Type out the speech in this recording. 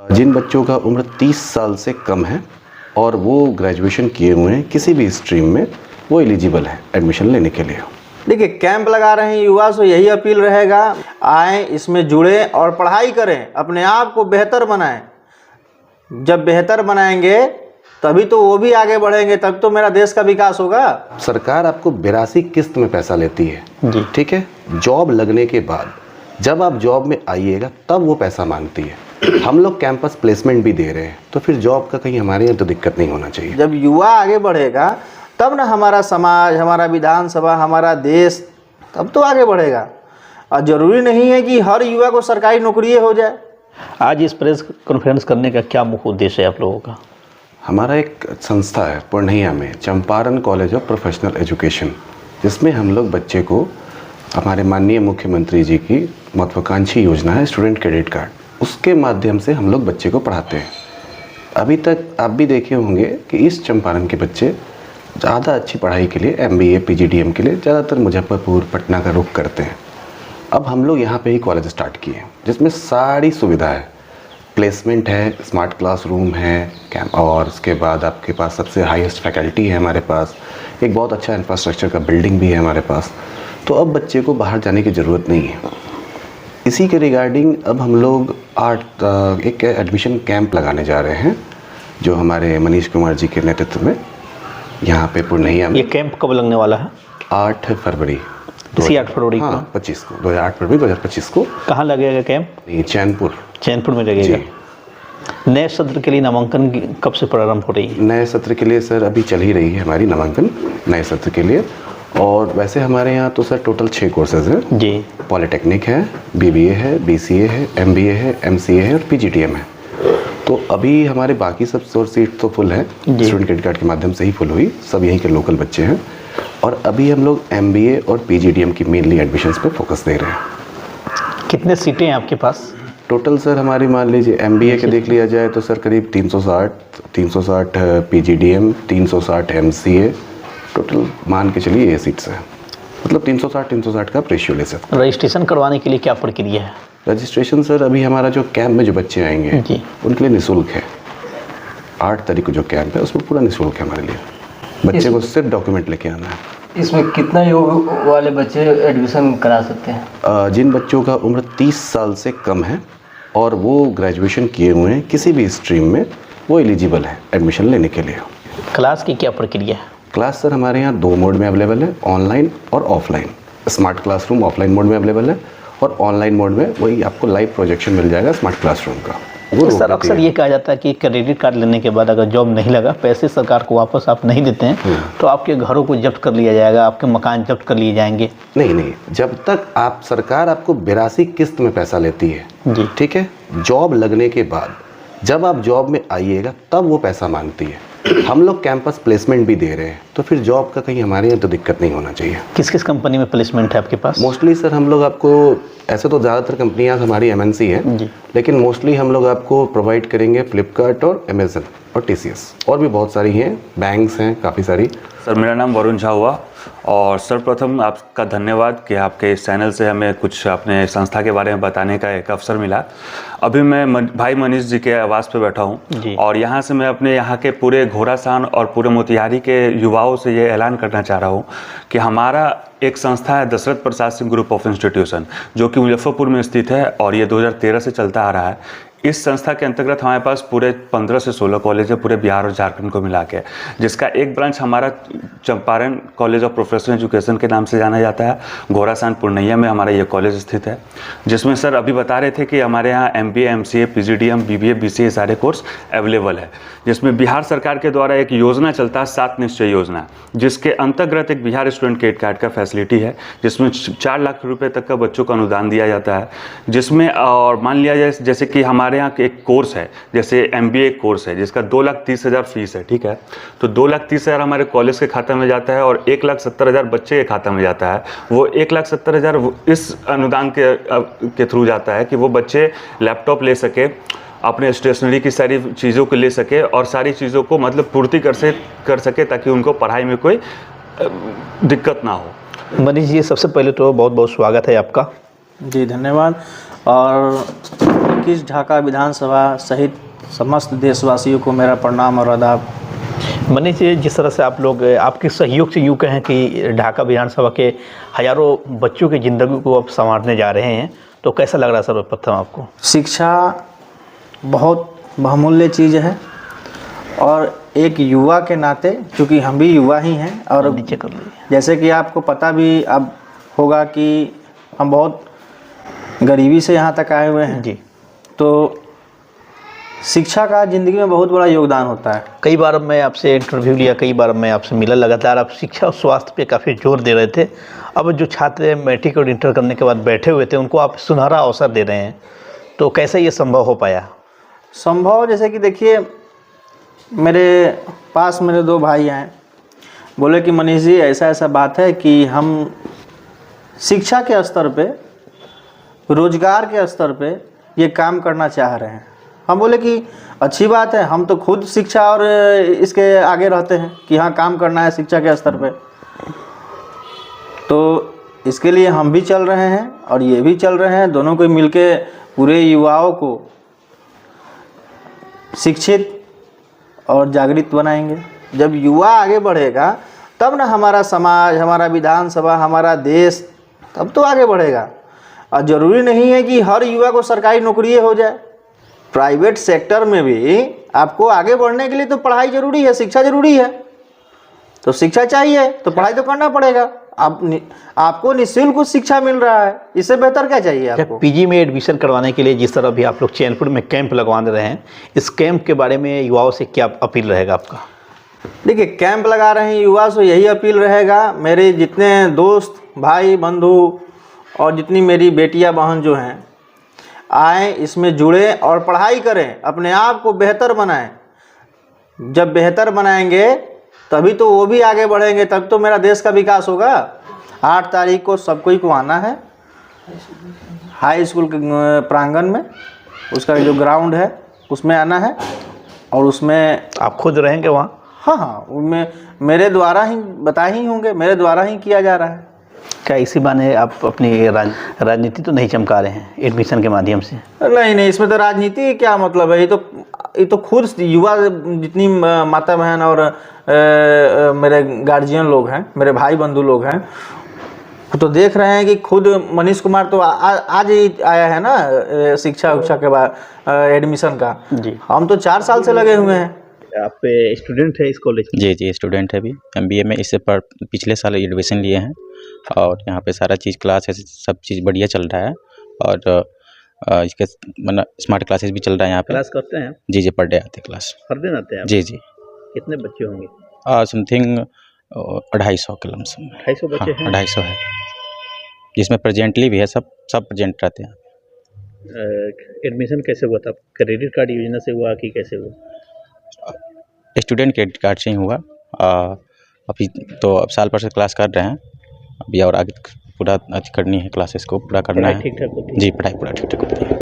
जिन बच्चों का उम्र 30 साल से कम है और वो ग्रेजुएशन किए हुए हैं किसी भी स्ट्रीम में, वो एलिजिबल है एडमिशन लेने के लिए। देखिए, कैंप लगा रहे हैं युवा से, यही अपील रहेगा, आएँ, इसमें जुड़ें और पढ़ाई करें, अपने आप को बेहतर बनाएं। जब बेहतर बनाएंगे तभी तो वो भी आगे बढ़ेंगे, तब तो मेरा देश का विकास होगा। सरकार आपको 82 किस्त में पैसा लेती है जी, ठीक है। जॉब लगने के बाद जब आप जॉब में आइएगा तब वो पैसा मांगती है। हम लोग कैंपस प्लेसमेंट भी दे रहे हैं, तो फिर जॉब का कहीं हमारे यहाँ तो दिक्कत नहीं होना चाहिए। जब युवा आगे बढ़ेगा तब ना हमारा समाज, हमारा विधानसभा, हमारा देश तब तो आगे बढ़ेगा। और ज़रूरी नहीं है कि हर युवा को सरकारी नौकरी हो जाए। आज इस प्रेस कॉन्फ्रेंस करने का क्या मुख्य उद्देश्य है आप लोगों का? हमारा एक संस्था है पूर्णिया में, Champaran college of professional education, जिसमें हम लोग बच्चे को, हमारे माननीय मुख्यमंत्री जी की महत्वाकांक्षी योजना है स्टूडेंट क्रेडिट कार्ड, उसके माध्यम से हम लोग बच्चे को पढ़ाते हैं। अभी तक आप भी देखे होंगे कि इस चंपारण के बच्चे ज़्यादा अच्छी पढ़ाई के लिए MBA PGDM के लिए ज़्यादातर मुजफ्फरपुर, पटना का रुख करते हैं। अब हम लोग यहाँ पे ही कॉलेज स्टार्ट किए हैं जिसमें सारी सुविधा है, प्लेसमेंट है, स्मार्ट क्लासरूम है, और उसके बाद आपके पास सबसे हाईएस्ट फैकल्टी है हमारे पास, एक बहुत अच्छा इंफ्रास्ट्रक्चर का बिल्डिंग भी है हमारे पास। तो अब बच्चे को बाहर जाने की ज़रूरत नहीं है। इसी के रिगार्डिंग अब हम लोग एक एडमिशन कैंप लगाने जा रहे हैं, जो हमारे मनीष कुमार जी के नेतृत्व में यहाँ पे पूर्णिया में। ये कैंप कब लगने वाला है? 8 फरवरी, इसी 8 फरवरी को, 25 को, 2008 फरवरी 2025 को। कहाँ लगेगा कैंप? चैनपुर में लगेगा। नए सत्र के लिए नामांकन कब से प्रारंभ हो रही है? नए सत्र के लिए सर अभी चल ही रही है हमारी नामांकन नए सत्र के लिए। और वैसे हमारे यहाँ तो सर टोटल 6 कोर्सेज हैं जी। पॉलिटेक्निक है, BBA है, BCA है, MBA है, MCA है और PGDM है। तो अभी हमारे बाकी सब सोर्स सीट तो फुल है, स्टूडेंट क्रेडिट कार्ड के माध्यम से ही फुल हुई, सब यहीं के लोकल बच्चे हैं। और अभी हम लोग MBA और PGDM की मेनली एडमिशन्स पे फोकस दे रहे हैं। कितने सीटें हैं आपके पास? टोटल सर हमारी मान लीजिए MBA के देख लिया जाए तो सर करीब 360 PGDM, 360 MCA, टोटल मान के चलिए ये सीट्स है, मतलब 360 का रेशियो ले सकते हैं। रजिस्ट्रेशन करवाने के लिए क्या प्रक्रिया है? रजिस्ट्रेशन सर अभी हमारा जो कैंप में जो बच्चे आएंगे जी, उनके लिए निःशुल्क है। 8 तारीख को जो कैंप है उसमें पूरा निःशुल्क है हमारे लिए। बच्चे को सिर्फ डॉक्यूमेंट लेके आना है। इसमें कितना योग वाले बच्चे एडमिशन करा सकते हैं? जिन बच्चों का उम्र 30 साल से कम है और वो ग्रेजुएशन किए हुए हैं किसी भी स्ट्रीम में, वो एलिजिबल है एडमिशन लेने के लिए। क्लास की क्या प्रक्रिया है? क्लास सर हमारे यहाँ 2 मोड में अवेलेबल है, ऑनलाइन और offline. Smart classroom offline mode में अवेलेबल है और ऑनलाइन मोड में वही आपको लाइव प्रोजेक्शन मिल जाएगा स्मार्ट क्लासरूम का। तो सर अक्सर ये कहा जाता है कि क्रेडिट कार्ड लेने के बाद अगर जॉब नहीं लगा, पैसे सरकार को वापस आप नहीं देते हैं तो आपके घरों को जब्त कर लिया जाएगा, आपके मकान जब्त कर लिए जाएंगे। नहीं, जब तक आप, सरकार आपको 82 किस्त में पैसा लेती है जी, ठीक है। जॉब लगने के बाद जब आप जॉब में आइएगा तब वो पैसा मांगती है। हम लोग कैंपस प्लेसमेंट भी दे रहे हैं, तो फिर जॉब का कहीं हमारे यहाँ तो दिक्कत नहीं होना चाहिए। किस किस कंपनी में प्लेसमेंट है आपके पास? मोस्टली सर हम लोग आपको, ऐसे तो ज़्यादातर कंपनियां हमारी MNC हैं, लेकिन मोस्टली हम लोग आपको प्रोवाइड करेंगे फ्लिपकार्ट और अमेजन और TCS, और भी बहुत सारी हैं, बैंक्स हैं काफ़ी सारी। सर मेरा नाम वरुण झा हुआ, और सर्वप्रथम आपका धन्यवाद कि आपके इस चैनल से हमें कुछ अपने संस्था के बारे में बताने का एक अवसर मिला। अभी मैं भाई मनीष जी के आवास पे बैठा हूँ और यहाँ से मैं अपने यहाँ के पूरे घोड़ासान और पूरे मोतिहारी के युवाओं से ये ऐलान करना चाह रहा हूँ कि हमारा एक संस्था है Dasharath Prasad Singh group of institution, जो कि मुजफ्फरपुर में स्थित है और ये 2013 से चलता आ रहा है। इस संस्था के अंतर्गत हमारे पास पूरे 15 से 16 कॉलेज है पूरे बिहार और झारखंड को मिला के, जिसका एक ब्रांच हमारा Champaran college of professional education के नाम से जाना जाता है। घोड़ासान पूर्णिया में हमारा ये कॉलेज स्थित है, जिसमें सर अभी बता रहे थे कि हमारे यहाँ MBA, MCA, PGDM, BBA, BCA सारे कोर्स अवेलेबल है, जिसमें बिहार सरकार के द्वारा एक योजना चलता है 7 निश्चय योजना, जिसके अंतर्गत एक बिहार स्टूडेंट क्रेडिट कार्ड का फैसिलिटी है, जिसमें 4 लाख रुपये तक का बच्चों को अनुदान दिया जाता है। जिसमें और मान लिया जाए जैसे कि हमारे यहाँ एक कोर्स है, जैसे MBA कोर्स है जिसका 2,30,000 फीस है, ठीक है, तो 2,30,000 हमारे कॉलेज के खाते में जाता है और 1,70,000 बच्चे के खाते में जाता है। वो 1,70,000 इस अनुदान के थ्रू जाता है कि वो बच्चे लैपटॉप ले सके, अपने स्टेशनरी की सारी चीज़ों को ले सके और सारी चीज़ों को मतलब पूर्ति कर सके ताकि उनको पढ़ाई में कोई दिक्कत ना हो। मनीष जी, सबसे पहले तो बहुत बहुत स्वागत है आपका। जी धन्यवाद। और 2021 ढाका विधानसभा सहित समस्त देशवासियों को मेरा प्रणाम और आदाब। मनीष जी, जिस तरह से आप लोग आपके सहयोग से यूँ कहें कि ढाका विधानसभा के हजारों बच्चों की ज़िंदगी को आप संवारने जा रहे हैं, तो कैसा लग रहा है सर्वप्रथम आपको? शिक्षा बहुत बहुमूल्य चीज़ है और एक युवा के नाते, चूँकि हम भी युवा ही हैं और नीचे कर लीजिए। जैसे जैसे कि आपको पता भी अब होगा कि हम बहुत गरीबी से यहाँ तक आए हुए हैं जी। तो शिक्षा का ज़िंदगी में बहुत बड़ा योगदान होता है। कई बार मैं आपसे इंटरव्यू लिया, कई बार मैं आपसे मिला, लगातार आप शिक्षा और स्वास्थ्य पे काफ़ी जोर दे रहे थे। अब जो छात्र मैट्रिक और इंटर करने के बाद बैठे हुए थे उनको आप सुनहरा अवसर दे रहे हैं, तो कैसे ये संभव हो पाया? संभव जैसे कि देखिए, मेरे पास मेरे 2 भाई हैं, बोले कि मनीष जी ऐसा ऐसा बात है कि हम शिक्षा के स्तर पे, रोजगार के स्तर पे ये काम करना चाह रहे हैं। हम बोले कि अच्छी बात है, हम तो खुद शिक्षा और इसके आगे रहते हैं कि हाँ काम करना है शिक्षा के स्तर पे, तो इसके लिए हम भी चल रहे हैं और ये भी चल रहे हैं। दोनों को मिलके पूरे युवाओं को शिक्षित और जागृत बनाएंगे। जब युवा आगे बढ़ेगा तब ना हमारा समाज, हमारा विधानसभा, हमारा देश तब तो आगे बढ़ेगा। और ज़रूरी नहीं है कि हर युवा को सरकारी नौकरी हो जाए। प्राइवेट सेक्टर में भी आपको आगे बढ़ने के लिए तो पढ़ाई ज़रूरी है, शिक्षा ज़रूरी है। तो शिक्षा चाहिए तो पढ़ाई तो करना पड़ेगा। आपको निःशुल्क शिक्षा मिल रहा है, इससे बेहतर क्या चाहिए आपको? पीजी में एडमिशन करवाने के लिए जिस तरह भी आप लोग चैनपुर में कैंप लगवा रहे हैं, इस कैंप के बारे में युवाओं से क्या अपील रहेगा आपका? देखिए, कैंप लगा रहे हैं, युवा से यही अपील रहेगा, मेरे जितने दोस्त, भाई, बंधु और जितनी मेरी बेटियां बहन जो हैं, आएँ, इसमें जुड़े और पढ़ाई करें, अपने आप को बेहतर बनाएं। जब बेहतर बनाएंगे तभी तो वो भी आगे बढ़ेंगे, तब तो मेरा देश का विकास होगा। 8 तारीख को सबको को आना है हाई स्कूल के प्रांगण में, उसका जो ग्राउंड है उसमें आना है और उसमें आप खुद रहेंगे वहाँ? हाँ, उनमें मेरे द्वारा ही बताए ही होंगे, मेरे द्वारा ही किया जा रहा है। क्या इसी बहाने आप अपनी राजनीति तो नहीं चमका रहे हैं एडमिशन के माध्यम से? नहीं, इसमें तो राजनीति क्या मतलब है? ये तो खुद युवा, जितनी माता बहन और मेरे गार्जियन लोग हैं, मेरे भाई बंधु लोग हैं, तो देख रहे हैं कि खुद मनीष कुमार तो आज ही आया है ना शिक्षा के बाद एडमिशन का। जी। हम तो 4 साल से लगे हुए हैं। आप स्टूडेंट है इस कॉलेज? जी स्टूडेंट है अभी MBA में। इससे पिछले साल एडमिशन लिए हैं और यहाँ पे सारा चीज़ क्लास है, सब चीज़ बढ़िया चल रहा है और इसके मतलब स्मार्ट क्लासेस भी चल रहा है यहाँ पे। क्लास करते हैं? जी पर डे आते हैं क्लास। हर दिन आते हैं आप? जी। कितने बच्चे होंगे? समथिंग 250 के लमसम। 250 बच्चे हैं? 250 है, जिसमें प्रेजेंटली भी है, सब प्रेजेंट रहते हैं। एडमिशन कैसे हुआ था? क्रेडिट कार्ड योजना से हुआ कि कैसे हुआ? स्टूडेंट क्रेडिट कार्ड से ही हुआ। अभी तो अब साल भर से क्लास कर रहे हैं अभी, और आगे पूरा करनी है, क्लासेस को पूरा करना है। ठीक ठाक होती है? जी, पढ़ाई पूरा ठीक ठाक होती है।